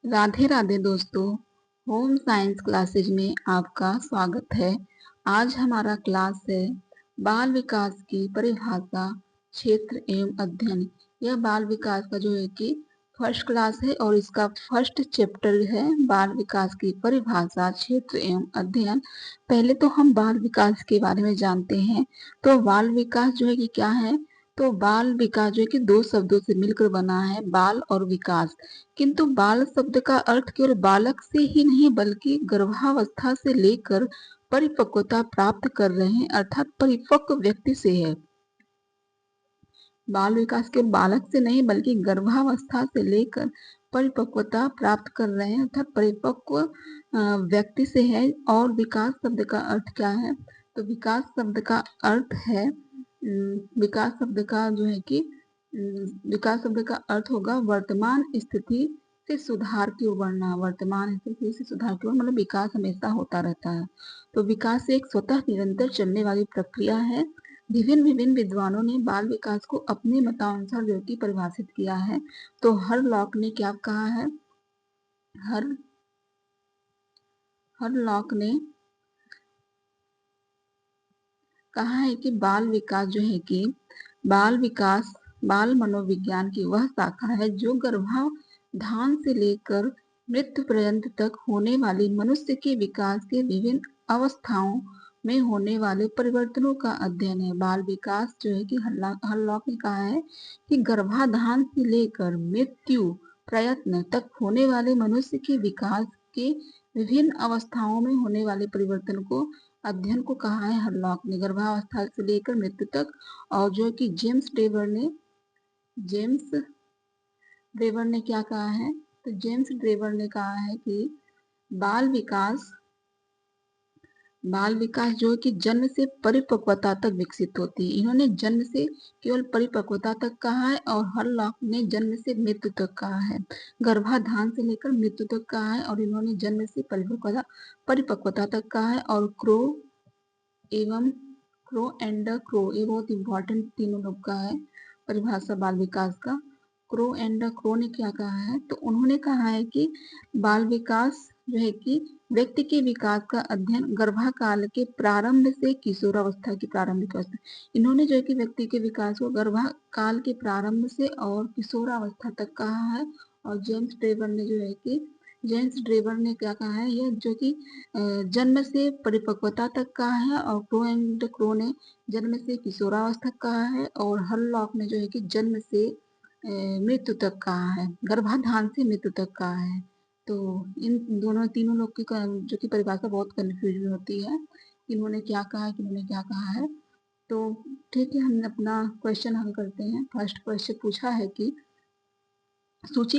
राधे राधे दोस्तों। Home science classes में आपका स्वागत है। आज हमारा क्लास है बाल विकास की परिभाषा, क्षेत्र एवं अध्ययन। यह बाल विकास का जो है कि फर्स्ट क्लास है और इसका फर्स्ट चैप्टर है बाल विकास की परिभाषा, क्षेत्र एवं अध्ययन। पहले तो हम बाल विकास के बारे में जानते हैं। तो बाल विकास जो है कि क्या है? तो बाल विकास जो है कि दो शब्दों से मिलकर बना है, बाल और विकास। किंतु बाल शब्द का अर्थ केवल बालक से ही नहीं बल्कि गर्भावस्था से लेकर परिपक्वता प्राप्त कर रहे हैं अर्थात परिपक्व व्यक्ति से है। बाल विकास केवल बालक से नहीं बल्कि गर्भावस्था से लेकर परिपक्वता प्राप्त कर रहे हैं अर्थात परिपक्व व्यक्ति से है। और विकास शब्द का अर्थ क्या है? तो विकास शब्द का अर्थ है विकास शब्द का जो है कि विकास शब्द का अर्थ होगा वर्तमान स्थिति से सुधार की ओर बढ़ना। वर्तमान स्थिति से सुधार की ओर मतलब विकास हमेशा होता रहता है। तो विकास एक स्वतः निरंतर चलने वाली प्रक्रिया है। विभिन्न विभिन्न विद्वानों ने बाल विकास को अपने मतानुसार जो कि परिभाषित किया है। तो हर लॉक ने क्या कहा है? हर लॉक ने कहा है कि बाल विकास जो है कि बाल विकास बाल मनोविज्ञान की वह शाखा है जो गर्भाधान से लेकर मृत्यु पर्यंत तक होने वाली मनुष्य के विकास के विभिन्न अवस्थाओं में होने वाले परिवर्तनों का अध्ययन है। बाल विकास जो है कि हरलॉक ने कहा है कि गर्भाधान से लेकर मृत्यु प्रयत्न तक होने वाले मनुष्य के विकास के विभिन्न अवस्थाओं में होने वाले परिवर्तन को अध्ययन को कहा है हरलॉक ने, गर्भावस्था से लेकर मृत्यु तक। और जो कि जेम्स ड्रेवर ने क्या कहा है? तो जेम्स ड्रेवर ने कहा है कि बाल विकास जो है कि जन्म से परिपक्वता तक विकसित होती है। इन्होंने जन्म से केवल परिपक्वता तक कहा है और हरलॉक ने जन्म से मृत्यु तक कहा है। गर्भाधान से लेकर मृत्यु तक कहा है और इन्होंने जन्म से परिपक्वता तक कहा है। और क्रो एंड क्रो, ये बहुत इंपॉर्टेंट तीनों लोग का है परिभाषा बाल विकास का। क्रो एंड क्रो ने क्या कहा है? तो उन्होंने कहा है कि बाल विकास जो है कि व्यक्ति के विकास का अध्ययन गर्भाकाल के प्रारंभ से किशोरावस्था की प्रारंभिक अवस्था। इन्होंने जो है कि व्यक्ति के विकास को गर्भाकाल के प्रारंभ से और किशोरावस्था तक कहा है। और जेम्स ड्रेवर ने क्या कहा है? यह जो कि जन्म से परिपक्वता तक कहा है। और क्रो एंड क्रो ने जन्म से किशोरावस्था कहा है। और हरलॉक ने जो है कि जन्म से मृत्यु तक कहा है, गर्भाधान से मृत्यु तक कहा है। तो इन तीनों लोग की जो कि परिभाषा बहुत कंफ्यूजन होती है, इन्होंने क्या कहा है, इन्होंने क्या कहा है। तो ठीक है, हम अपना क्वेश्चन हल करते हैं। फर्स्ट क्वेश्चन पूछा है कि सूची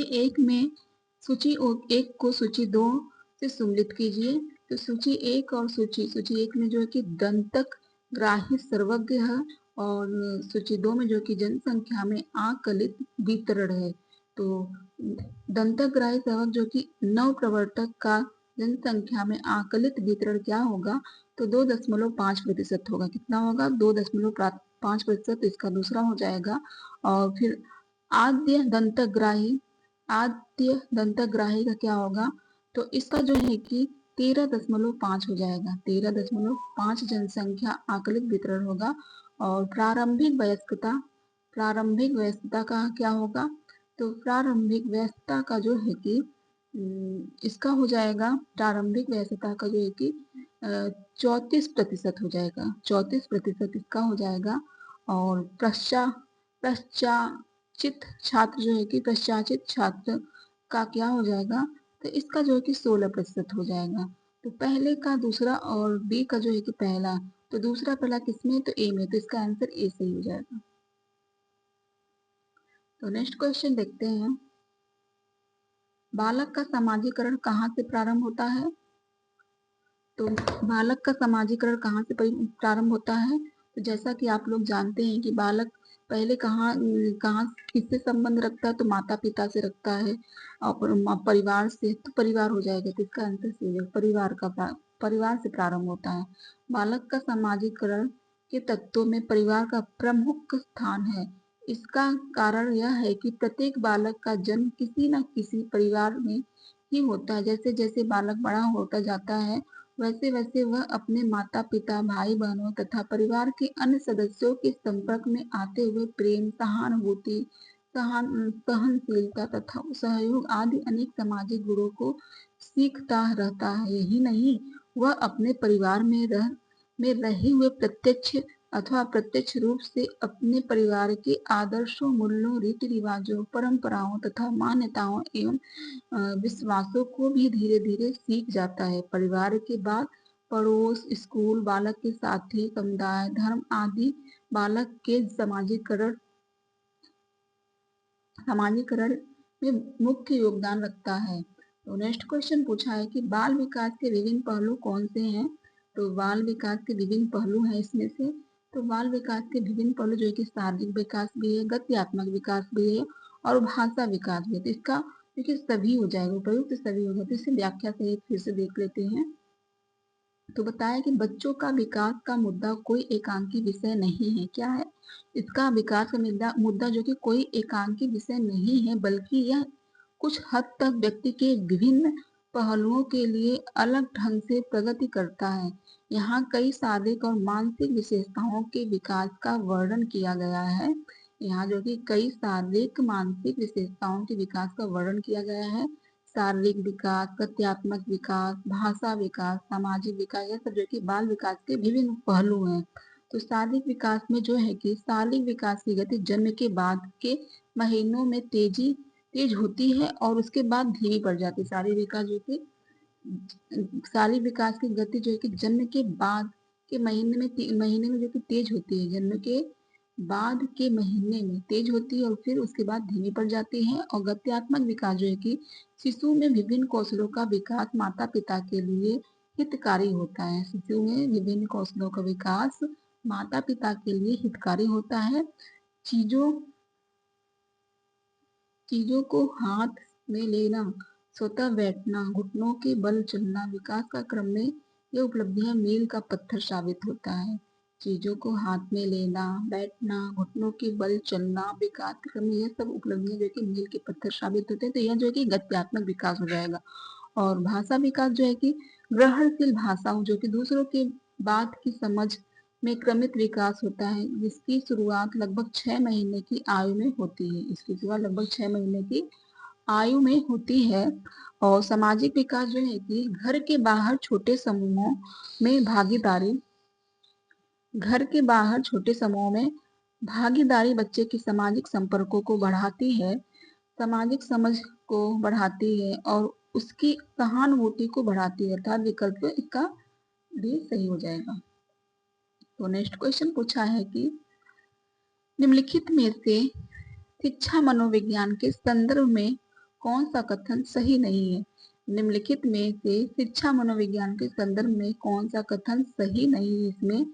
एक को सूची दो से सम्मिलित कीजिए। तो सूची एक और सूची एक में जो है कि दंतक ग्राही सर्वज्ञ है और सूची दो में जो कि जनसंख्या में आकलित वितरण है। तो दंतक ग्राही सर्वज्ञ जो कि नव प्रवर्तक का जनसंख्या में आकलित वितरण क्या होगा? तो 2.5% होगा। कितना होगा? 2.5%। इसका दूसरा हो जाएगा। और फिर आद्य दंतग्राही का क्या होगा? तो इसका जो है कि 13.5 हो जाएगा। 13.5 जनसंख्या आकलित वितरण होगा। और प्रारंभिक वयस्कता का क्या होगा? तो प्रारंभिक वयस्कता का जो है कि इसका हो जाएगा, प्रारंभिक वयस्कता का जो है कि 34% हो जाएगा। 34% इसका हो जाएगा। और पश्चाचित छात्र जो है कि पश्चाचित छात्र का क्या हो जाएगा? तो इसका जो है कि 16% हो जाएगा। तो पहले का दूसरा और बी का जो है कि पहला, तो दूसरा पहला किसमें? तो ए में। तो इसका आंसर ए सही हो जाएगा। तो नेक्स्ट क्वेश्चन देखते हैं। बालक का समाजीकरण कहाँ से प्रारंभ होता है? तो बालक का समाजीकरण कहाँ से प्रारंभ होता है? तो जैसा कि आप लोग जानते हैं कि बालक पहले कहाँ कहाँ किससे संबंध रखता है? तो माता पिता से रखता है और परिवार से। तो परिवार हो जाएगा। तो इसका आंसर सही है, परिवार से प्रारंभ होता है। बालक का समाजीकरण के तत्वों में परिवार का प्रमुख स्थान है। इसका कारण यह है कि प्रत्येक बालक का जन्म किसी न किसी परिवार में ही होता है। जैसे जैसे बालक बड़ा होता जाता है, वैसे वैसे वह अपने माता पिता, भाई बहनों तथा परिवार के अन्य सदस्यों के संपर्क में आते हुए प्रेम, सहानुभूति, सहनशीलता तथा सहयोग आदि अनेक सामाजिक गुणों को सीखता रहता है। यही नहीं, वह अपने परिवार में रहे हुए प्रत्यक्ष अथवा अप्रत्यक्ष रूप से अपने परिवार के आदर्शों, मूल्यों, रीति रिवाजों, परंपराओं तथा मान्यताओं एवं विश्वासों को भी धीरे धीरे सीख जाता है। परिवार के बाद पड़ोस, स्कूल, बालक के साथी, समुदाय, धर्म आदि बालक के सामाजिकरण में मुख्य योगदान रखता है। तो नेक्स्ट क्वेश्चन पूछा है कि बाल विकास के विभिन्न पहलू कौन से हैं? तो बाल विकास के विभिन्न पहलू हैं इसमें से। तो बाल विकास के विभिन्न पहलू जो है कि शारीरिक विकास भी है, गत्यात्मक विकास भी है और भाषा विकास भी है। तो इसका देखिए सभी हो जाएगा, उपयुक्त सभी हो जाएगा। तो इसे व्याख्या सहित फिर से देख लेते हैं। तो बताया कि बच्चों का विकास का मुद्दा कोई एकांकी विषय नहीं है। क्या है इसका विकास का मुद्दा जो कि कोई एकांकी विषय नहीं है, बल्कि यह कुछ हद तक व्यक्ति के विभिन्न पहलुओं के लिए अलग ढंग से प्रगति करता है। यहाँ कई शारीरिक और मानसिक विशेषताओं के विकास का वर्णन किया गया है। यहाँ जो कि कई शारीरिक मानसिक विशेषताओं के विकास का वर्णन किया गया है। शारीरिक विकास, तथ्यात्मक विकास, भाषा विकास, सामाजिक विकास, यह सब जो कि बाल विकास के विभिन्न पहलू हैं। तो शारीरिक विकास में जो है कि शारीरिक विकास की गति जन्म के बाद के महीनों में तेज होती है और उसके बाद धीमी पड़ जाती है। शारीरिक विकास की गति जो है कि जन्म के बाद के महीने में जो कि तेज होती है, जन्म के बाद के महीने में तेज होती है और फिर उसके बाद धीमी पड़ जाती है। और गत्यात्मक विकास जो है कि शिशु में विभिन्न कौशलों का विकास माता पिता के लिए हितकारी होता है। शिशु में विभिन्न कौशलों का विकास माता पिता के लिए हितकारी होता है। चीजों चीजों को हाथ में लेना, स्वतः बैठना, घुटनों के बल चलना, विकास का क्रम में ये उपलब्धियां मील का पत्थर साबित होता है। चीजों को हाथ में लेना, बैठना, घुटनों के बल चलना, विकास के क्रम में ये सब उपलब्धियां जो कि मील के पत्थर साबित होते हैं। तो यह जो है कि गत्यात्मक विकास हो जाएगा। और भाषा विकास जो है कि ग्रहणशील भाषा जो कि दूसरों के बात की समझ में क्रमित विकास होता है, जिसकी शुरुआत लगभग 6 महीने की आयु में होती है। इसकी शुरुआत लगभग 6 महीने की आयु में होती है। और सामाजिक विकास जो है कि घर के बाहर छोटे समूहों में भागीदारी बच्चे के सामाजिक संपर्कों को बढ़ाती है, सामाजिक समझ को बढ़ाती है और उसकी सहानुभूति को बढ़ाती है। अर्थात विकल्प इसका भी सही हो जाएगा। तो नेक्स्ट क्वेश्चन पूछा है कि निम्नलिखित में से शिक्षा मनोविज्ञान के संदर्भ में कौन सा कथन सही नहीं है? निम्नलिखित में से शिक्षा मनोविज्ञान के संदर्भ में कौन सा कथन सही नहीं है इसमें?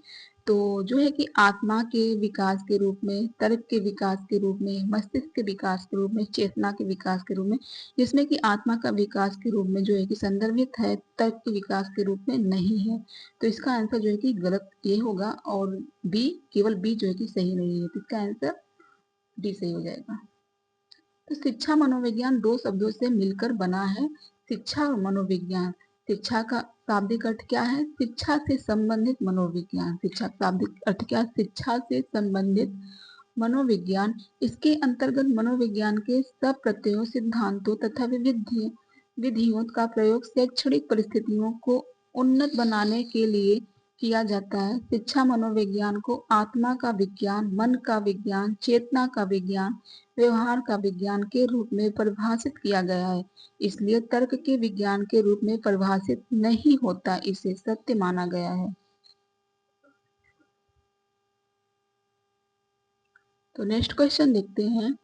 तो जो है कि आत्मा के विकास के रूप में, तर्क के विकास के रूप में, मस्तिष्क के विकास के रूप में, चेतना के विकास के रूप में, जिसमें कि आत्मा का विकास के रूप में जो है कि संदर्भित है, तर्क के विकास के रूप में नहीं है। तो इसका आंसर जो है कि गलत ये होगा और केवल बी जो है कि सही नहीं है। तो इसका आंसर डी सही हो जाएगा। तो शिक्षा मनोविज्ञान दो शब्दों से मिलकर बना है, शिक्षा और मनोविज्ञान। शिक्षा का शाब्दिक अर्थ क्या है? शिक्षा से संबंधित मनोविज्ञान। शिक्षा का शाब्दिक अर्थ क्या है? शिक्षा से संबंधित मनोविज्ञान। इसके अंतर्गत मनोविज्ञान के सब प्रत्ययों, सिद्धांतों तथा विधियों का प्रयोग शैक्षणिक परिस्थितियों को उन्नत बनाने के लिए किया जाता है। शिक्षा मनोविज्ञान को आत्मा का विज्ञान, मन का विज्ञान, चेतना का विज्ञान, व्यवहार का विज्ञान के रूप में परिभाषित किया गया है। इसलिए तर्क के विज्ञान के रूप में परिभाषित नहीं होता, इसे सत्य माना गया है। तो नेक्स्ट क्वेश्चन देखते हैं।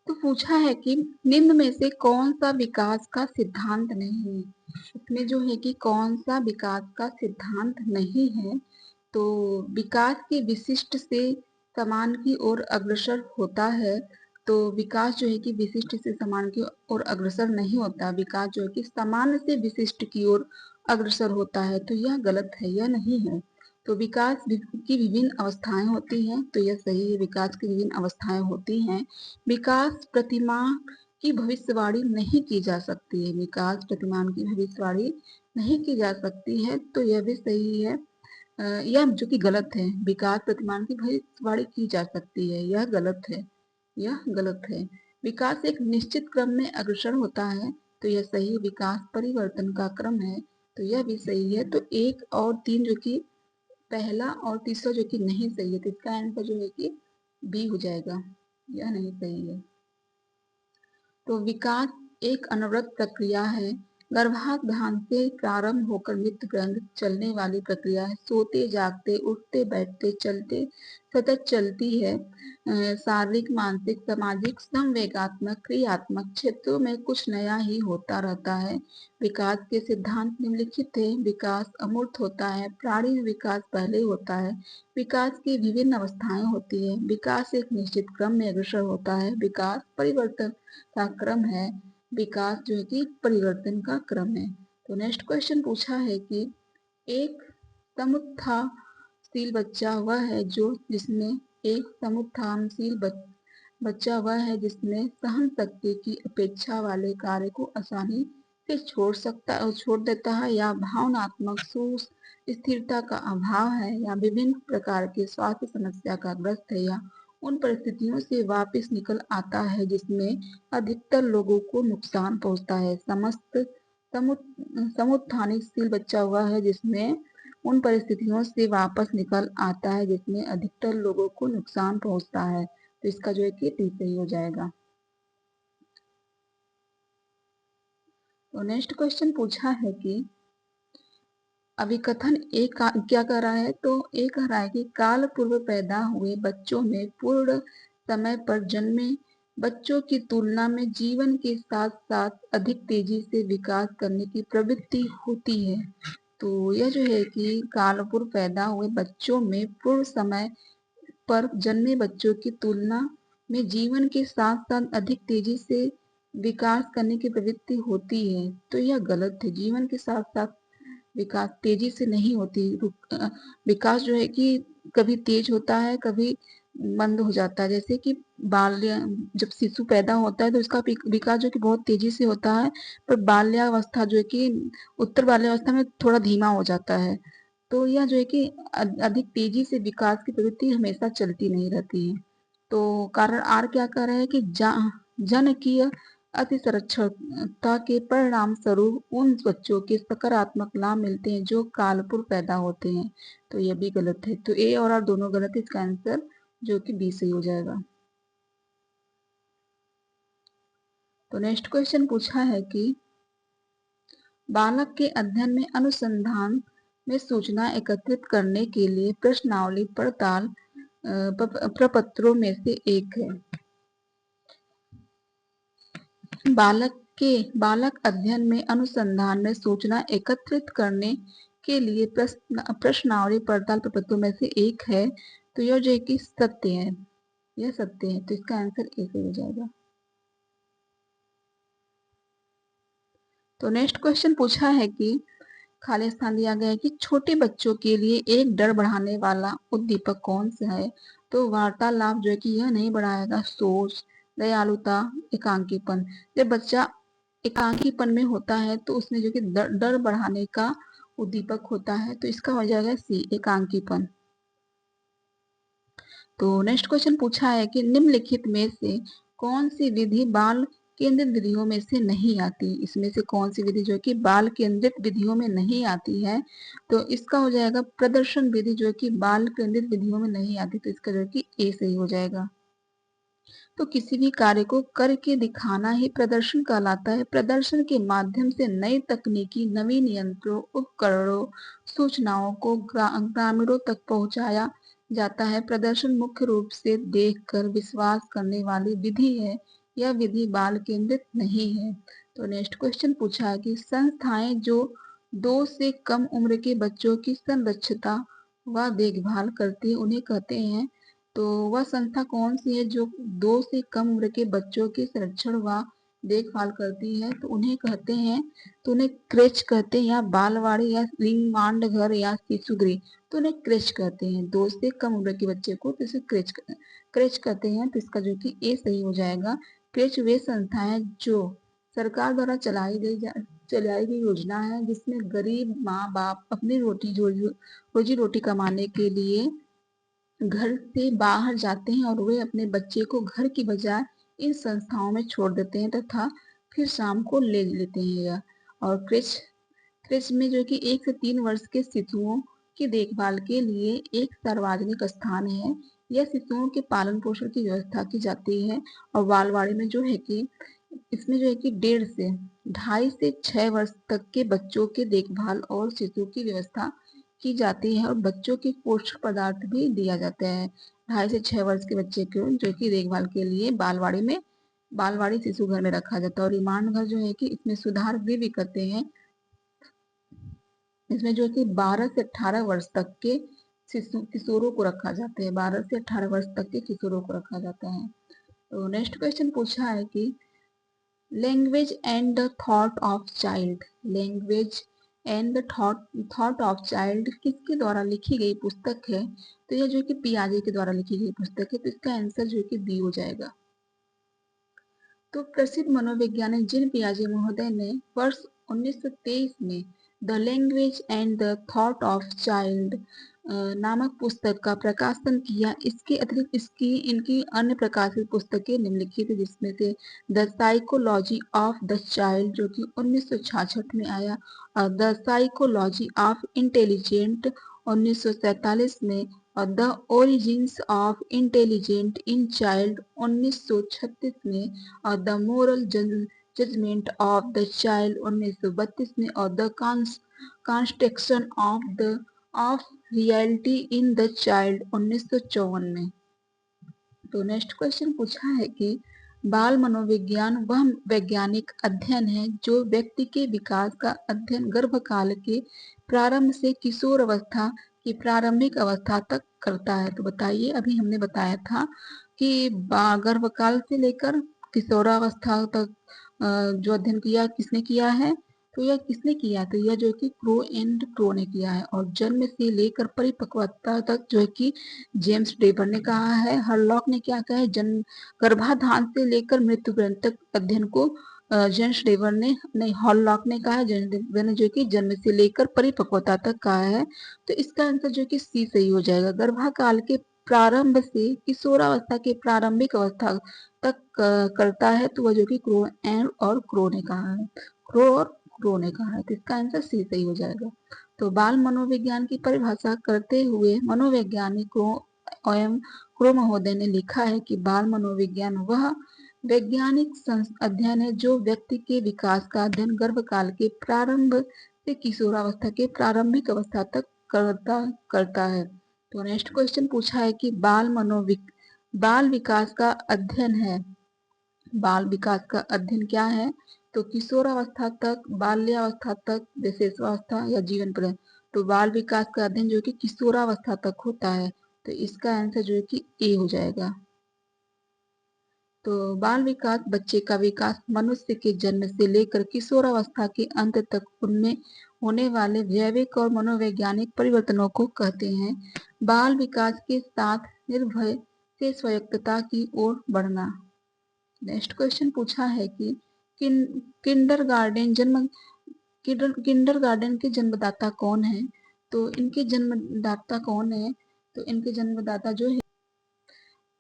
तो पूछा है कि निम्न में से कौन सा विकास का सिद्धांत नहीं है? इसमें जो है कि कौन सा विकास का सिद्धांत नहीं है? तो विकास के विशिष्ट से समान की ओर अग्रसर होता है। तो विकास जो है कि विशिष्ट से समान की ओर अग्रसर नहीं होता, विकास जो है कि समान से विशिष्ट की ओर अग्रसर होता है। तो यह गलत है, यह नहीं है। तो विकास की विभिन्न अवस्थाएं होती हैं, तो यह सही है, विकास की विभिन्न अवस्थाएं होती हैं। विकास प्रतिमान की भविष्यवाणी नहीं की जा सकती है, विकास प्रतिमान की भविष्यवाणी नहीं की जा सकती है, तो यह भी सही है। यह जो कि गलत है, विकास प्रतिमान की भविष्यवाणी की जा सकती है, यह गलत है, यह गलत है। विकास एक निश्चित क्रम में अग्रसर होता है, तो यह सही, विकास परिवर्तन का क्रम है, तो यह भी सही है। तो 1 और 3 जो कि पहला और तीसरा जो कि नहीं सही है, तो इसका आंसर जो है कि बी हो जाएगा, यह नहीं सही है। तो विकास एक अनवरत प्रक्रिया है, गर्भाधान से प्रारंभ होकर मृत्यु पर्यंत चलने वाली प्रक्रिया है। सोते जागते उठते बैठते चलते सतत चलती है। शारीरिक मानसिक सामाजिक संवेगात्मक क्रियात्मक क्षेत्रों में कुछ नया ही होता रहता है। विकास के सिद्धांत निम्नलिखित है। विकास अमूर्त होता है, प्राणी में विकास पहले होता है। विकास की विभिन्न अवस्थाएं होती है, विकास एक निश्चित क्रम में अग्रसर होता है। विकास परिवर्तन का क्रम है, विकास जो है कि परिवर्तन का क्रम है। तो नेक्स्ट क्वेश्चन पूछा है कि एक समुत्थानशील बच्चा वह है जो जिसमें एक समुत्थानशील बच्चा वह है जिसमें सहन शक्ति की अपेक्षा वाले कार्य को आसानी से छोड़ देता है, या भावनात्मक स्थिरता का अभाव है, या विभिन्न प्रकार के स्वास्थ्य समस्या का ग्रस्त है, या उन परिस्थितियों से वापस निकल आता है जिसमें अधिकतर लोगों को नुकसान पहुंचता है। समुत्थानशील बच्चा हुआ है जिसमें उन परिस्थितियों से वापस निकल आता है जिसमें अधिकतर लोगों को नुकसान पहुंचता है, तो इसका जो है कि डी सही हो जाएगा। तो नेक्स्ट क्वेश्चन पूछा है कि अभिकथन एक क्या कर रहा है, तो एक कह रहा है कि काल पूर्व पैदा हुए बच्चों में पूर्ण समय पर जन्मे बच्चों की तुलना में जीवन के साथ साथ अधिक तेजी से विकास करने की प्रवृत्ति होती है। तो यह जो है कि काल पूर्व पैदा हुए बच्चों में पूर्ण समय पर जन्मे बच्चों की तुलना में जीवन के साथ साथ अधिक तेजी से विकास करने की प्रवृत्ति होती है, तो यह गलत है। जीवन के साथ साथ विकास तेजी से नहीं होती, विकास जो है कि कभी तेज होता है, कभी मंद हो जाता है। जैसे कि बाल्य जब शिशु पैदा होता है तो उसका विकास जो कि बहुत तेजी से होता है, पर बाल्यावस्था जो है कि उत्तर बाल्यावस्था में थोड़ा धीमा हो जाता है। तो यह जो है कि अधिक तेजी से विकास की प्रवृत्ति हमेशा चलती नहीं रहती है। तो कारण आर क्या कह रहे हैं कि जनकीय अति संरक्षणता के परिणाम स्वरूप उन बच्चों के सकारात्मक लाभ मिलते हैं जो कालपूर्व पैदा होते हैं, तो यह भी गलत है। तो ए और आर दोनों गलत है, इसका आंसर जो कि बी सही हो जाएगा। तो नेक्स्ट क्वेश्चन पूछा है कि बालक के अध्ययन में अनुसंधान में सूचना एकत्रित करने के लिए प्रश्नावली पड़ताल प्रपत्रों में से एक है। बालक अध्ययन में अनुसंधान में सूचना एकत्रित करने के लिए प्रश्नावली पड़ताल प्रपत्रों में से एक है, तो यह जो कि सत्य है, यह सत्य है, तो इसका आंसर ए से हो जाएगा। तो नेक्स्ट क्वेश्चन पूछा है कि खाली स्थान दिया गया है कि छोटे बच्चों के लिए एक डर बढ़ाने वाला उद्दीपक कौन सा है, तो वार्तालाप जो है कि यह नहीं बढ़ाएगा। सोच, दयालुता, एकांकीपन, जब बच्चा एकांकीपन में होता है तो उसमें जो कि डर बढ़ाने का उद्दीपक होता है, तो इसका हो जाएगा सी, एकांकीपन। तो नेक्स्ट क्वेश्चन पूछा है कि निम्नलिखित में से कौन सी विधि बाल केंद्रित विधियों में से नहीं आती, इसमें से कौन सी विधि जो कि बाल केंद्रित विधियों में नहीं आती है, तो इसका हो जाएगा प्रदर्शन विधि जो कि बाल केंद्रित विधियों में नहीं आती, तो इसका जो कि ए सही हो जाएगा। तो किसी भी कार्य को करके दिखाना ही प्रदर्शन कहलाता है। प्रदर्शन के माध्यम से नई तकनीकी नवीन यंत्रों उपकरणों सूचनाओं को ग्रामीणों तक पहुंचाया जाता है। प्रदर्शन मुख्य रूप से देखकर विश्वास करने वाली विधि है, यह विधि बाल केंद्रित नहीं है। तो नेक्स्ट क्वेश्चन पूछा है कि संस्थाएं जो 2 से कम उम्र के बच्चों की संरक्षता व देखभाल करती है उन्हें कहते हैं, तो वह संस्था कौन सी है जो 2 से कम उम्र के बच्चों के संरक्षण व देखभाल करती है तो उन्हें कहते हैं, तो उन्हें क्रेच कहते हैं, या बालवाड़ी या रिंगमांड घर या शिशु गृह, तो उन्हें क्रेच कहते हैं। 2 से कम उम्र के बच्चे को तो इसे क्रेच कहते हैं। तो इसका जो कि ए सही हो जाएगा। क्रेच वे संस्थाएं जो सरकार द्वारा चलाई गई योजना है जिसमें गरीब माँ बाप अपनी रोजी रोटी कमाने के लिए घर से बाहर जाते हैं और वे अपने बच्चे को घर की बजाय इन संस्थाओं में छोड़ देते हैं तथा फिर शाम को ले लेते हैं यह। और क्रिच में जो कि 1 से 3 वर्ष के शिशुओं की देखभाल के लिए एक सार्वजनिक स्थान है। यह शिशुओं के पालन पोषण की व्यवस्था की जाती है। और बालवाड़ी में जो है कि इसमें जो है कि 1.5 से 2.5 से 6 वर्ष तक के बच्चों के देखभाल और शिशु की व्यवस्था की जाती है और बच्चों के पोषक पदार्थ भी दिया जाता है। 2.5 से 6 वर्ष के बच्चे को जो कि देखभाल के लिए बालवाड़ी शिशु घर में रखा जाता है। और रिमांड घर जो है कि इसमें सुधार गृह भी करते हैं। इसमें जो है कि 12 से 18 वर्ष तक के किशोरों को रखा जाता है। 12 से 18 वर्ष तक के किशोरों को रखा जाता है। तो नेक्स्ट क्वेश्चन पूछा है कि language and the thought of child, language and the thought of child किसके द्वारा लिखी गई पुस्तक है? तो यह जो कि पियाजे के द्वारा लिखी गई पुस्तक है। तो इसका आंसर जो कि बी हो जाएगा। तो प्रसिद्ध मनोवैज्ञानिक जीन पियाजे महोदय ने वर्ष 1923 में the language and the thought of child नामक पुस्तक का प्रकाशन किया। इसके अतिरिक्त इनकी अन्य प्रकाशित पुस्तकें निम्नलिखित है, जिसमें से the psychology of the child जो कि 1966 में आया, और द साइकोलॉजी ऑफ इंटेलिजेंट 1947 में, और the origins of intelligent in child 1936 में, और the moral judgement of the child 1932 में, और the construction of reality in the child 1954 में। तो नेक्स्ट क्वेश्चन पूछा है कि बाल मनोविज्ञान वह वैज्ञानिक अध्ययन है जो व्यक्ति के विकास का अध्ययन गर्भकाल के प्रारंभ से किशोर अवस्था की प्रारंभिक अवस्था तक करता है। तो बताइए, अभी हमने बताया था कि गर्भकाल से लेकर किशोरावस्था तक जो अध्ययन किया किसने किया है? तो यह किसने किया? तो यह जो कि क्रो ने किया है। और जन्म से लेकर परिपक्वता तक जो है कि जेम्स डेबर ने कहा है। हरलॉक ने क्या कहा है? जन्म गर्भाधान से लेकर मृत्यु पर्यंत तक अध्ययन को जेम्स डेबर ने नहीं, हॉललॉक ने कहा है। जेम्स डेबर ने जो कि जन्म से लेकर परिपक्वता तक कहा है। तो इसका आंसर जो कि सी सही हो जाएगा। गर्भाकाल के प्रारंभ से किशोरावस्था के प्रारंभिक अवस्था तक करता है। तो वह जो कि क्रो ने कहा है। क्रो ने कहा है। तो इसका आंसर सी सही हो जाएगा। तो बाल मनोविज्ञान की परिभाषा करते हुए मनोवैज्ञानिक क्रो महोदय ने लिखा है कि बाल मनोविज्ञान वह वैज्ञानिक अध्ययन है जो व्यक्ति के विकास का अध्ययन गर्भकाल के प्रारंभ से किशोरावस्था के प्रारंभिक अवस्था तक करता है। तो नेक्स्ट क्वेश्चन पूछा है कि बाल विकास का अध्ययन है। बाल विकास का अध्ययन क्या है? तो किशोरावस्था तक, बाल्यावस्था तक, विशेषावस्था या जीवन पर्यंत। तो बाल विकास का अध्ययन जो कि किशोरावस्था तक होता है। तो इसका आंसर जो है कि ए हो जाएगा। तो बाल विकास बच्चे का विकास मनुष्य के जन्म से लेकर किशोरावस्था के अंत तक उनमें होने वाले जैविक और मनोवैज्ञानिक परिवर्तनों को कहते हैं। बाल विकास के साथ निर्भय से स्वायत्तता की ओर बढ़ना। नेक्स्ट क्वेश्चन पूछा है कि किंडरगार्टन के जन्मदाता कौन है? तो इनके जन्मदाता कौन है? तो इनके जन्मदाता जो है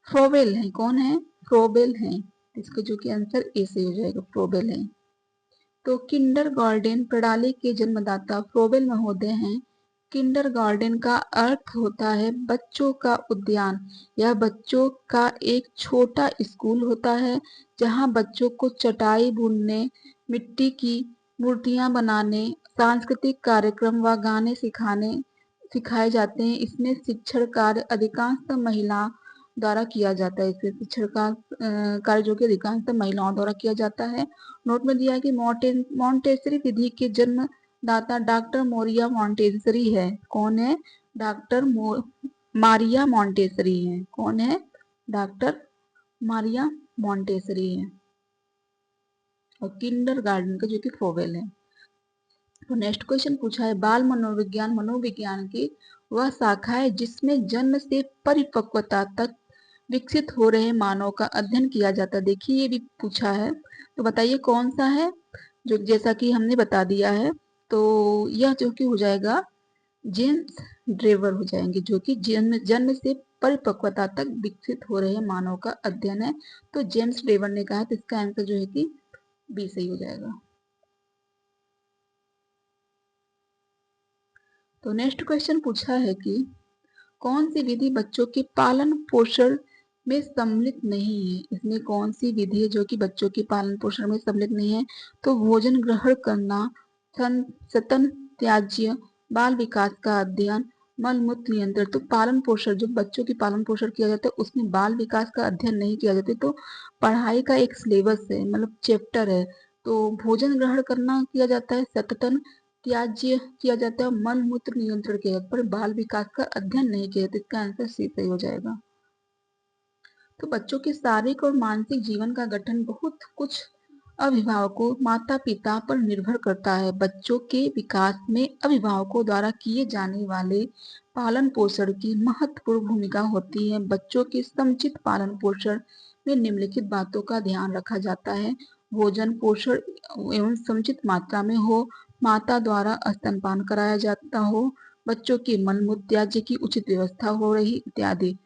फ्रोबेल है। कौन है? फ्रोबेल है। इसका जो कि आंसर ए से हो जाएगा, फ्रोबेल है। तो किंडरगार्टन प्रणाली के जन्मदाता फ्रोबेल महोदय हैं। किंडरगार्टन का अर्थ होता है बच्चों का उद्यान। यह बच्चों का एक छोटा स्कूल होता है जहां बच्चों को चटाई बुनने, मिट्टी की मूर्तियां बनाने, सांस्कृतिक कार्यक्रम व गाने सिखाए जाते हैं। इसमें शिक्षण कार्य अधिकांशतः महिला द्वारा किया जाता है। इसमें शिक्षण का कार्य जो कि अधिकांशतः महिलाओं द्वारा किया जाता है। नोट में दिया है कि मॉन्टेसरी विधि के जन्मदाता डॉक्टर मोरिया मॉन्टेसरी है। कौन है? डॉक्टर मारिया मॉन्टेसरी है। कौन है? डॉक्टर मारिया मॉन्टेसरी है। और किंडरगार्टन का जो कि फोवेल है। तो नेक्स्ट क्वेश्चन पूछा है, बाल मनोविज्ञान मनोविज्ञान की वह शाखा है जिसमें जन्म से परिपक्वता तक विकसित हो रहे मानव का अध्ययन किया जाता है। देखिए ये भी पूछा है, तो बताइए कौन सा है, जो जैसा कि हमने बता दिया है। तो यह जो कि हो जाएगा जेम्स ड्रेवर हो जाएंगे, जो कि जन्म जन्म से परिपक्वता तक विकसित हो रहे मानव का अध्ययन है। तो जेम्स ड्रेवर ने कहा, तो इसका आंसर जो है कि बी सही हो जाएगा। तो नेक्स्ट क्वेश्चन पूछा है कि कौन सी विधि बच्चों के पालन पोषण में सम्मिलित नहीं है। इसमें कौन सी विधि है जो कि बच्चों के पालन पोषण में सम्मिलित नहीं है। तो भोजन ग्रहण करना, सतन त्याज्य, बाल विकास का अध्ययन, मल मूत्र नियंत्रण। तो पालन पोषण, जो बच्चों की पालन पोषण किया जाता है उसमें बाल विकास का अध्ययन नहीं किया जाता। तो पढ़ाई का एक सिलेबस है, मतलब चैप्टर है। तो भोजन ग्रहण करना किया जाता है, सततन त्याज्य किया जाता है, मल मूत्र नियंत्रण किया जाता है, पर बाल विकास का अध्ययन नहीं किया जाता। इसका आंसर सी सही हो जाएगा। तो बच्चों के शारीरिक और मानसिक जीवन का गठन बहुत कुछ अभिभावकों माता पिता पर निर्भर करता है। बच्चों के विकास में अभिभावकों द्वारा किए जाने वाले पालन पोषण की महत्वपूर्ण भूमिका होती है। बच्चों के समुचित पालन पोषण में निम्नलिखित बातों का ध्यान रखा जाता है। भोजन पोषण एवं समुचित मात्रा में हो, माता द्वारा स्तनपान कराया जाता हो, बच्चों के मल मूत्र त्याज्य की उचित व्यवस्था हो रही इत्यादि।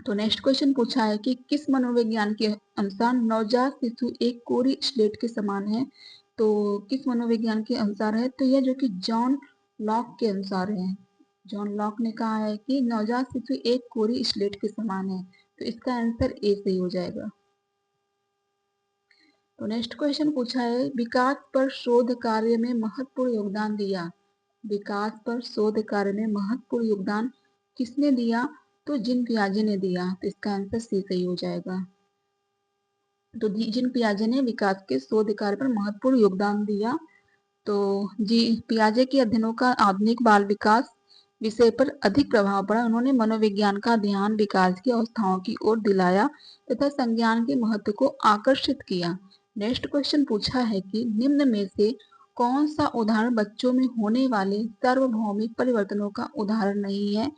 तो नेक्स्ट क्वेश्चन पूछा है कि किस मनोविज्ञान के अनुसार नवजात शिशु एक कोरी स्लेट के समान है। तो किस मनोविज्ञान के अनुसार है, तो यह जो कि जॉन लॉक के अनुसार है। जॉन लॉक ने कहा है कि नवजात शिशु एक कोरी स्लेट के समान है। तो इसका आंसर ए सही हो जाएगा। तो नेक्स्ट क्वेश्चन पूछा है, विकास पर शोध कार्य में महत्वपूर्ण योगदान दिया। विकास पर शोध कार्य में महत्वपूर्ण योगदान किसने दिया, तो जीन पियाजे ने दिया। तो इसका आंसर सी सही हो जाएगा। तो जीन पियाजे ने विकास के शोध कार्य पर महत्वपूर्ण योगदान दिया। तो जी पियाजे के अध्ययनों का आधुनिक बाल विकास विषय पर अधिक प्रभाव पड़ा। उन्होंने मनोविज्ञान का ध्यान विकास की अवस्थाओं की ओर दिलाया तथा संज्ञान के महत्व को आकर्षित किया। नेक्स्ट क्वेश्चन पूछा है कि निम्न में से कौन सा उदाहरण बच्चों में होने वाले सार्वभौमिक परिवर्तनों का उदाहरण नहीं है।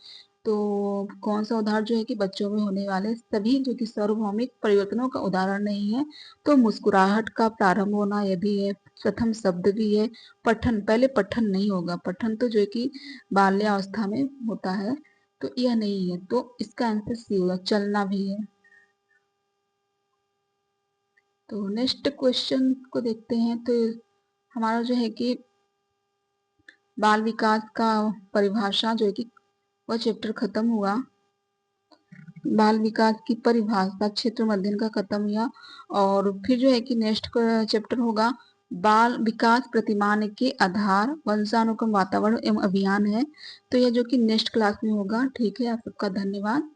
तो कौन सा उदाहरण जो है कि बच्चों में होने वाले सभी जो कि सार्वभौमिक परिवर्तनों का उदाहरण नहीं है। तो मुस्कुराहट का प्रारंभ होना यह भी है, प्रथम शब्द भी है, पठन, पहले पठन नहीं होगा, पठन तो जो है कि बाल्यावस्था में होता है। तो यह नहीं है, तो इसका आंसर सी होगा, चलना भी है। तो नेक्स्ट क्वेश्चन को देखते हैं। तो हमारा जो है कि बाल विकास का परिभाषा जो है कि वह चैप्टर खत्म हुआ। बाल विकास की परिभाषा क्षेत्र अध्ययन का खत्म हुआ। और फिर जो है कि नेक्स्ट चैप्टर होगा बाल विकास प्रतिमान के आधार, वंशानुक्रम, वातावरण एवं अभियान है। तो यह जो कि नेक्स्ट क्लास में होगा। ठीक है, आप सबका धन्यवाद।